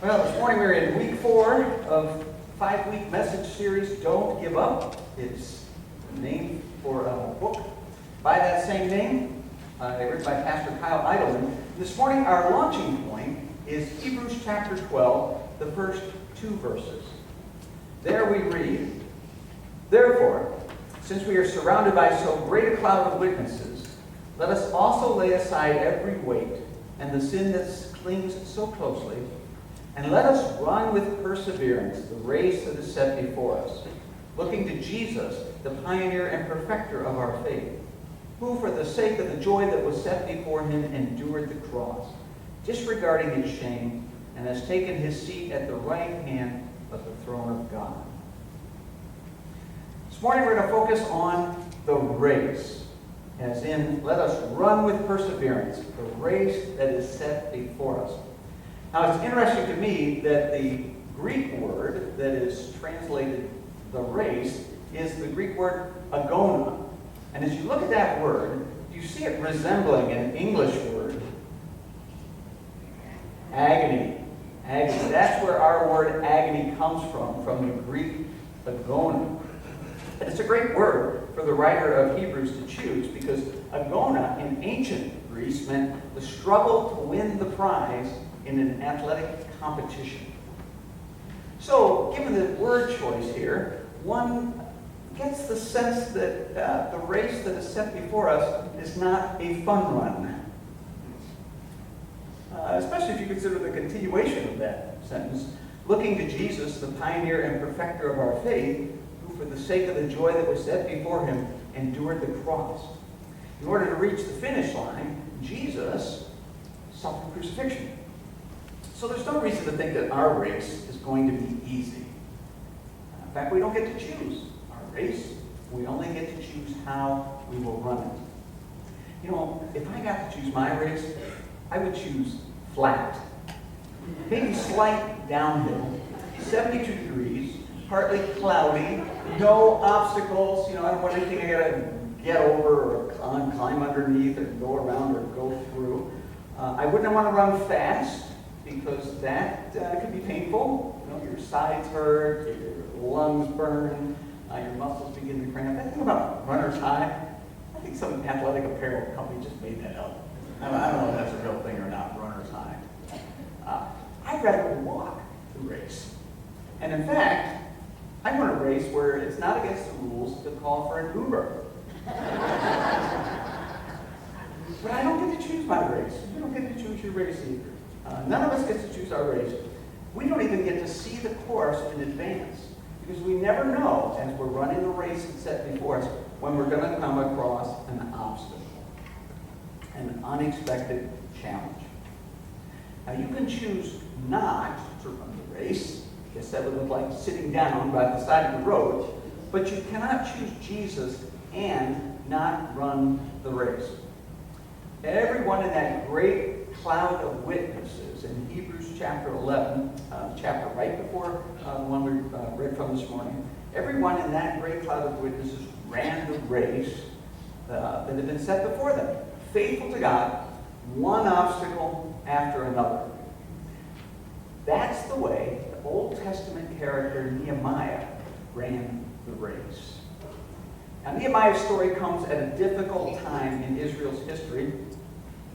Well, this morning we're in week 4 of 5-week message series, Don't Give Up. It's the name for a book by that same name, written by Pastor Kyle Idleman. This morning our launching point is Hebrews chapter 12, the first 2 verses. There we read, "Therefore, since we are surrounded by so great a cloud of witnesses, let us also lay aside every weight and the sin that clings so closely, and let us run with perseverance the race that is set before us, looking to Jesus, the pioneer and perfecter of our faith, who for the sake of the joy that was set before him endured the cross, disregarding its shame, and has taken his seat at the right hand of the throne of God." This morning we're going to focus on the race, as in, let us run with perseverance the race that is set before us. Now, it's interesting to me that the Greek word that is translated the race is the Greek word agona. And as you look at that word, you see it resembling an English word, agony. Agony. That's where our word agony comes from the Greek agona. And it's a great word for the writer of Hebrews to choose, because agona in ancient Greece meant the struggle to win the prize in an athletic competition. So, given the word choice here, one gets the sense that the race that is set before us is not a fun run. Especially if you consider the continuation of that sentence. Looking to Jesus, the pioneer and perfecter of our faith, who for the sake of the joy that was set before him endured the cross. In order to reach the finish line, Jesus suffered crucifixion. So there's no reason to think that our race is going to be easy. In fact, we don't get to choose our race. We only get to choose how we will run it. You know, if I got to choose my race, I would choose flat. Maybe slight downhill, 72 degrees, partly cloudy, no obstacles. You know, I don't want anything I gotta get over or climb underneath or go around or go through. I wouldn't want to run fast, because that could be painful. You know, your sides hurt, your lungs burn, your muscles begin to cramp. That thing about runner's high, I think some athletic apparel company just made that up. I don't know if that's a real thing or not, runner's high. I'd rather walk the race. And in fact, I want a race where it's not against the rules to call for an Uber. But I don't get to choose my race. You don't get to choose your race either. None of us get to choose our race. We don't even get to see the course in advance, because we never know, as we're running the race that's set before us, when we're going to come across an obstacle, an unexpected challenge. Now, you can choose not to run the race. I guess that would look like sitting down by the side of the road. But you cannot choose Jesus and not run the race. Everyone in that great cloud of witnesses in Hebrews chapter 11, chapter right before the one we read from this morning, everyone in that great cloud of witnesses ran the race that had been set before them, faithful to God, one obstacle after another. That's the way the Old Testament character Nehemiah ran the race. Now, Nehemiah's story comes at a difficult time in Israel's history.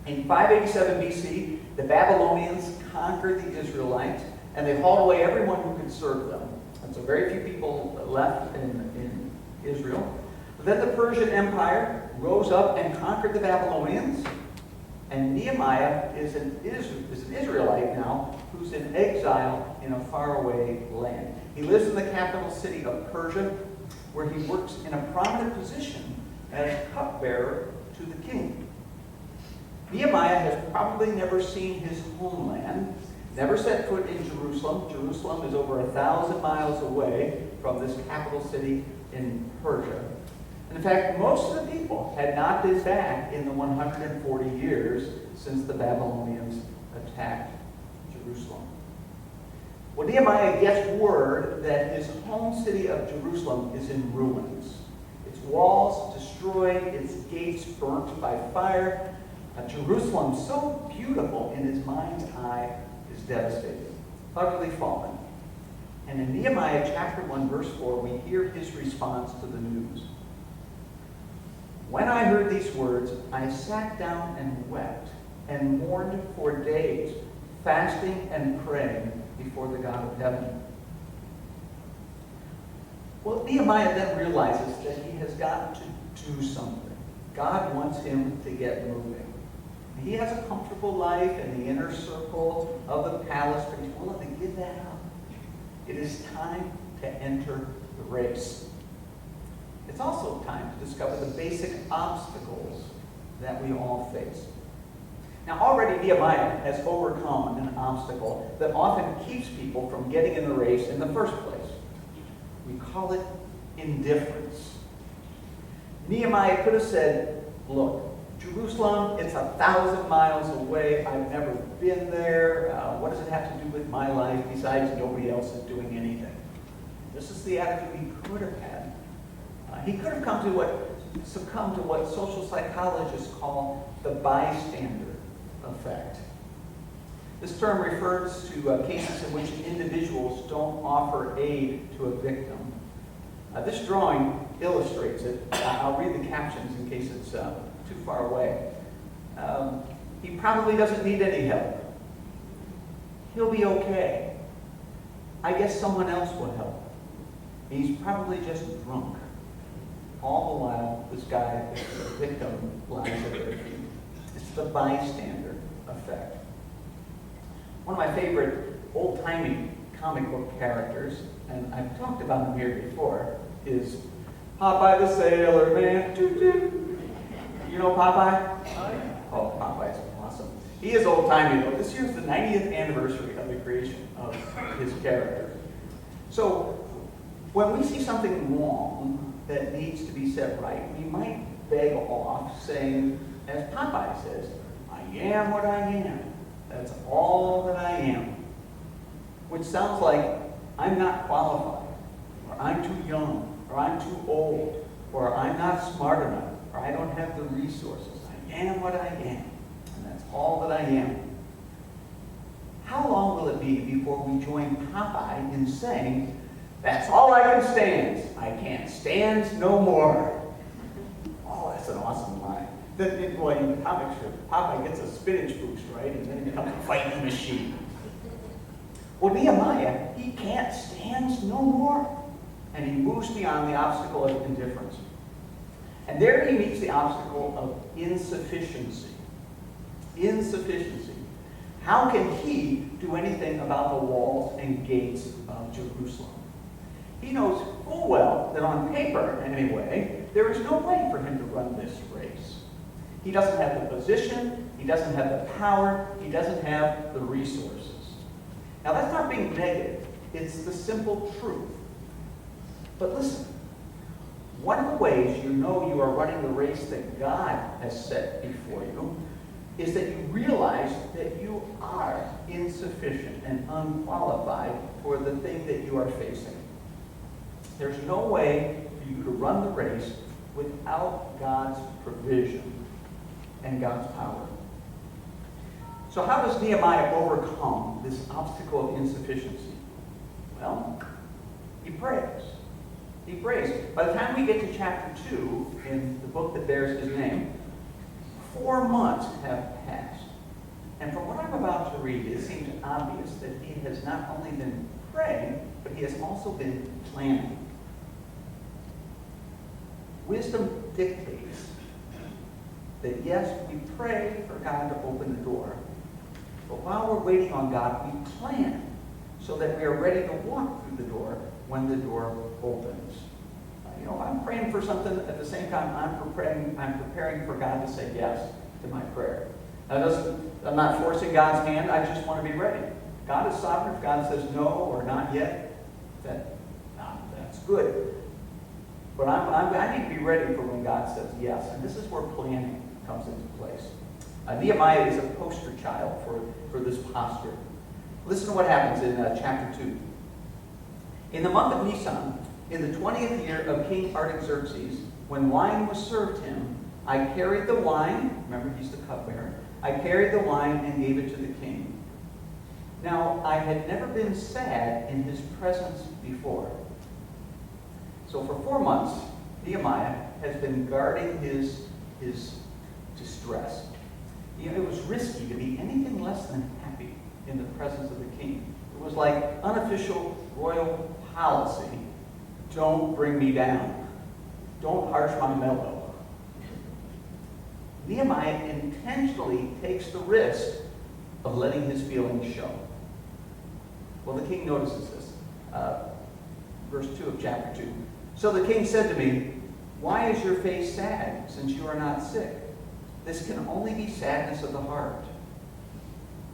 In 587 BC, the Babylonians conquered the Israelites, and they hauled away everyone who could serve them. And so very few people left in Israel. Then the Persian Empire rose up and conquered the Babylonians, and Nehemiah is an Israelite now who's in exile in a faraway land. He lives in the capital city of Persia, where he works in a prominent position as cupbearer to the king. Nehemiah has probably never seen his homeland, never set foot in Jerusalem. Jerusalem is over 1,000 miles away from this capital city in Persia. And in fact, most of the people had not been back in the 140 years since the Babylonians attacked Jerusalem. Well, Nehemiah gets word that his home city of Jerusalem is in ruins. Its walls destroyed, its gates burnt by fire. Jerusalem, so beautiful in his mind's eye, is devastated. utterly fallen. And in Nehemiah chapter 1, verse 4, we hear his response to the news. When I heard these words, I sat down and wept and mourned for days, fasting and praying before the God of heaven. Well, Nehemiah then realizes that he has got to do something. God wants him to get moving. He has a comfortable life in the inner circle of the palace, but he's willing to give that up. It is time to enter the race. It's also time to discover the basic obstacles that we all face. Now, already Nehemiah has overcome an obstacle that often keeps people from getting in the race in the first place. We call it indifference. Nehemiah could have said, look, Jerusalem, it's 1,000 miles away. I've never been there. What does it have to do with my life besides nobody else is doing anything? This is the attitude he could have had. He could have succumbed to what social psychologists call the bystander effect. This term refers to cases in which individuals don't offer aid to a victim. This drawing illustrates it. I'll read the captions in case it's too far away. He probably doesn't need any help. He'll be okay. I guess someone else will help. He's probably just drunk. All the while, this guy, the victim, lies at their feet. It's the bystander effect. One of my favorite old-timey comic book characters, and I've talked about him here before, is Popeye the Sailor Man. Doo-doo. You know Popeye? Oh, Popeye's awesome. He is old-timey, though. This year's the 90th anniversary of the creation of his character. So, when we see something wrong that needs to be set right, we might beg off saying, as Popeye says, I am what I am. That's all that I am. Which sounds like I'm not qualified, or I'm too young, or I'm too old, or I'm not smart enough, or I don't have the resources. I am what I am, and that's all that I am. How long will it be before we join Popeye in saying, that's all I can stand. I can't stand no more. Oh, that's an awesome line. Then, in the comic strip, Popeye gets a spinach boost, right? And then he becomes a fighting machine. Well, Nehemiah, he can't stand no more. And he moves beyond the obstacle of indifference. And there he meets the obstacle of insufficiency. Insufficiency. How can he do anything about the walls and gates of Jerusalem? He knows full well that on paper, anyway, there is no way for him to run this race. He doesn't have the position, he doesn't have the power, he doesn't have the resources. Now that's not being negative, it's the simple truth. But listen, one of the ways you know you are running the race that God has set before you is that you realize that you are insufficient and unqualified for the thing that you are facing. There's no way for you to run the race without God's provision and God's power. So how does Nehemiah overcome this obstacle of insufficiency? Well, he prays. He prays. By the time we get to chapter 2 in the book that bears his name, 4 months have passed. And from what I'm about to read, it seems obvious that he has not only been praying, but he has also been planning. Wisdom dictates that yes, we pray for God to open the door, but while we're waiting on God, we plan so that we are ready to walk through the door when the door opens. I'm praying for something at the same time I'm preparing for God to say yes to my prayer. I'm not forcing God's hand, I just want to be ready. God is sovereign. If God says no or not yet, that's good. But I need to be ready for when God says yes. And this is where planning comes into place. Nehemiah is a poster child for this posture. Listen to what happens in chapter 2. In the month of Nisan, in the 20th year of King Artaxerxes, when wine was served him, I carried the wine, remember he's the cupbearer, I carried the wine and gave it to the king. Now, I had never been sad in his presence before. So for 4 months, Nehemiah has been guarding his distress. You know, it was risky to be anything less than happy in the presence of the king. It was like unofficial royal policy. Don't bring me down. Don't harsh my mellow. Nehemiah intentionally takes the risk of letting his feelings show. Well, the king notices this. Verse 2 of chapter 2. So the king said to me, "Why is your face sad, since you are not sick? This can only be sadness of the heart."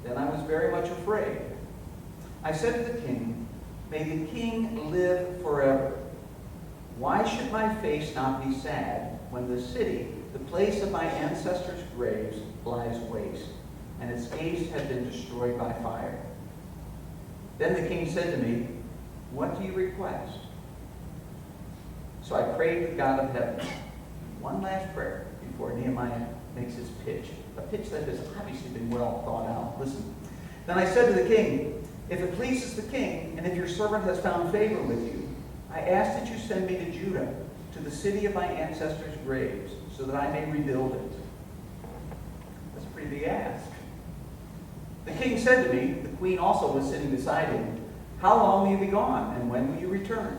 Then I was very much afraid. I said to the king, "May the king live forever. Why should my face not be sad when the city, the place of my ancestors' graves, lies waste, and its gates have been destroyed by fire?" Then the king said to me, "What do you request?" So I prayed to God of heaven. One last prayer before Nehemiah makes his pitch. A pitch that has obviously been well thought out. Listen. Then I said to the king, "If it pleases the king, and if your servant has found favor with you, I ask that you send me to Judah, to the city of my ancestors' graves, so that I may rebuild it." That's a pretty big ask. The king said to me, the queen also was sitting beside him, "How long will you be gone, and when will you return?"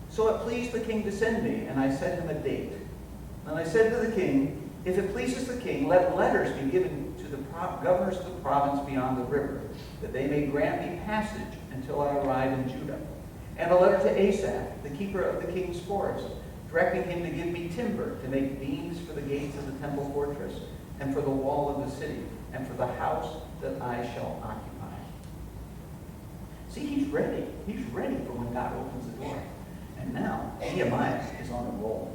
So it pleased the king to send me, and I set him a date. Then I said to the king, "If it pleases the king, let letters be given to the governors of the province beyond the river, that they may grant me passage until I arrive in Judah. And a letter to Asaph, the keeper of the king's forest, directing him to give me timber to make beams for the gates of the temple fortress, and for the wall of the city, and for the house that I shall occupy." See, he's ready. He's ready for when God opens the door. And now, Nehemiah is on a roll.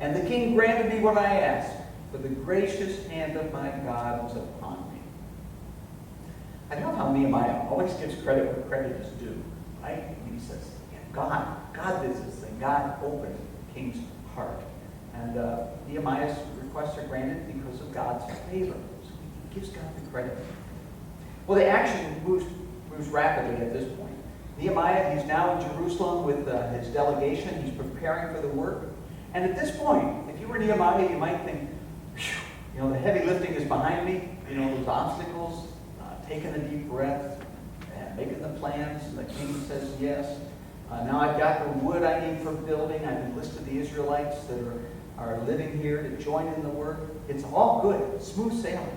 And the king granted me what I asked, for the gracious hand of my God was upon me. I love how Nehemiah always gives credit where credit is due, right? He says, yeah, God did this thing. God opened the king's heart. And Nehemiah's requests are granted because of God's favor. So he gives God the credit. Well, the action moves rapidly at this point. Nehemiah, he's now in Jerusalem with his delegation. He's preparing for the work. And at this point, if you were Nehemiah, you might think, you know, the heavy lifting is behind me. You know, those obstacles, taking a deep breath, and making the plans. And the king says yes. Now I've got the wood I need for building. I've enlisted the Israelites that are living here to join in the work. It's all good, smooth sailing.